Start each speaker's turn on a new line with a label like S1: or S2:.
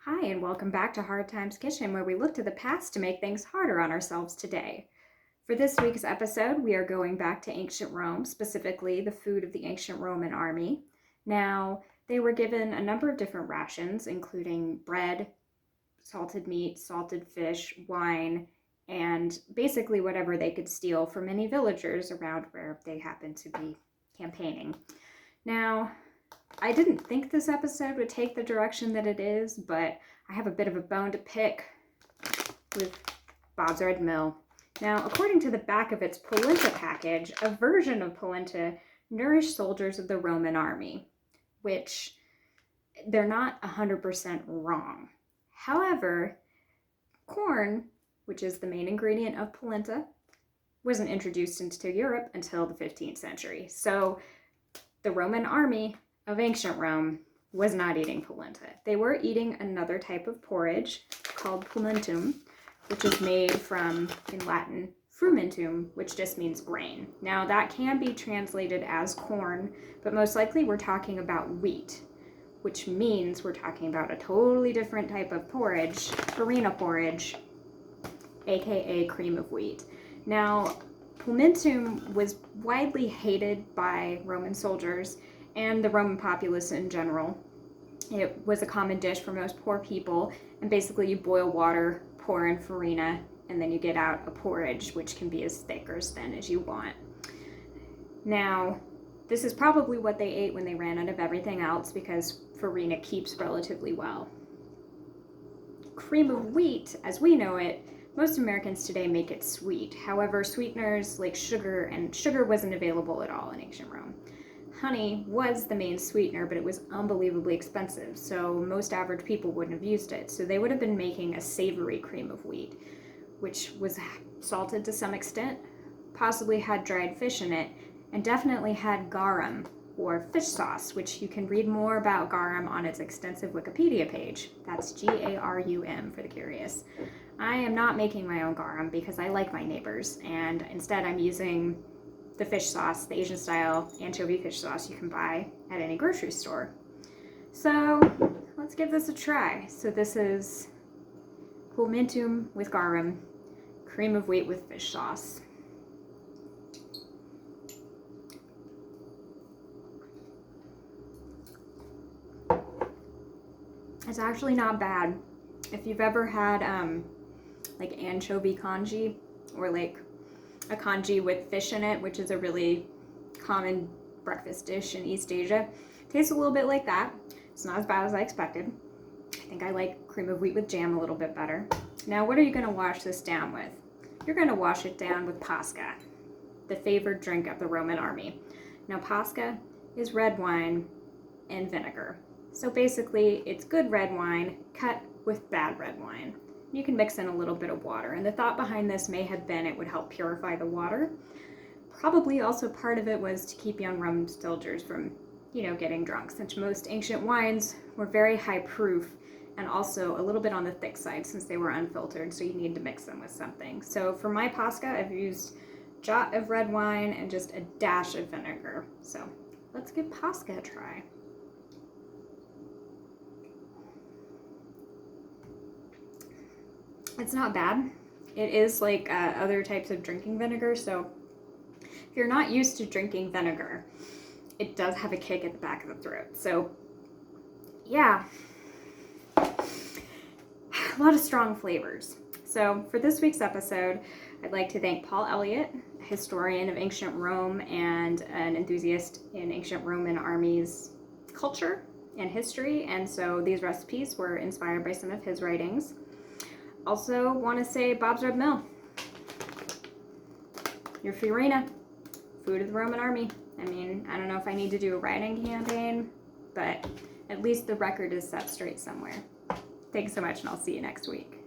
S1: Hi, and welcome back to Hard Times Kitchen, where we look to the past to make things harder on ourselves today. For this week's episode, we are going back to ancient Rome, specifically the food of the ancient Roman army. Now, they were given a number of different rations, including bread, salted meat, salted fish, wine, and basically whatever they could steal from any villagers around where they happened to be campaigning. Now, I didn't think this episode would take the direction that it is, but I have a bit of a bone to pick with Bob's Red Mill. Now, according to the back of its polenta package, a version of polenta nourished soldiers of the Roman army, which they're not 100% wrong. However, corn, which is the main ingredient of polenta, wasn't introduced into Europe until the 15th century. So the Roman army of ancient Rome was not eating polenta. They were eating another type of porridge called Pulmentum, which is made from, in Latin, frumentum, which just means grain. Now that can be translated as corn, but most likely we're talking about wheat, which means we're talking about a totally different type of porridge, farina porridge, aka cream of wheat. Now, Pulmentum was widely hated by Roman soldiers and the Roman populace in general. It was a common dish for most poor people, and basically you boil water, pour in farina, and then you get out a porridge, which can be as thick or as thin as you want. Now, this is probably what they ate when they ran out of everything else, because farina keeps relatively well. Cream of wheat, as we know it, most Americans today make it sweet. However, sweeteners like sugar, and sugar wasn't available at all in ancient Rome. Honey was the main sweetener, but it was unbelievably expensive, so most average people wouldn't have used it. So they would have been making a savory cream of wheat, which was salted to some extent, possibly had dried fish in it, and definitely had garum, or fish sauce, which you can read more about garum on its extensive Wikipedia page. That's Garum for the curious. I am not making my own garum because I like my neighbors, and instead I'm using the fish sauce, the Asian style anchovy fish sauce you can buy at any grocery store. So let's give this a try. So this is Pulmentum with garum, cream of wheat with fish sauce. It's actually not bad. If you've ever had like anchovy congee, or like a congee with fish in it, which is a really common breakfast dish in East Asia. Tastes a little bit like that. It's not as bad as I expected. I think I like cream of wheat with jam a little bit better. Now, what are you going to wash this down with? You're going to wash it down with pasca, the favored drink of the Roman army. Now, pasca is red wine and vinegar. So basically, it's good red wine cut with bad red wine. You can mix in a little bit of water, and the thought behind this may have been it would help purify the water. Probably also part of it was to keep young Roman soldiers from, getting drunk, since most ancient wines were very high proof and also a little bit on the thick side since they were unfiltered, so you need to mix them with something. So for my pasca, I've used a jot of red wine and just a dash of vinegar. So let's give pasca a try. It's not bad. It is like other types of drinking vinegar, so if you're not used to drinking vinegar, it does have a kick at the back of the throat. So yeah, a lot of strong flavors. So for this week's episode, I'd like to thank Paul Elliott, a historian of ancient Rome and an enthusiast in ancient Roman armies culture and history, and so these recipes were inspired by some of his writings. Also want to say Bob's Red Mill, your farina, food of the Roman army. I mean, I don't know if I need to do a writing campaign, but at least the record is set straight somewhere. Thanks so much, and I'll see you next week.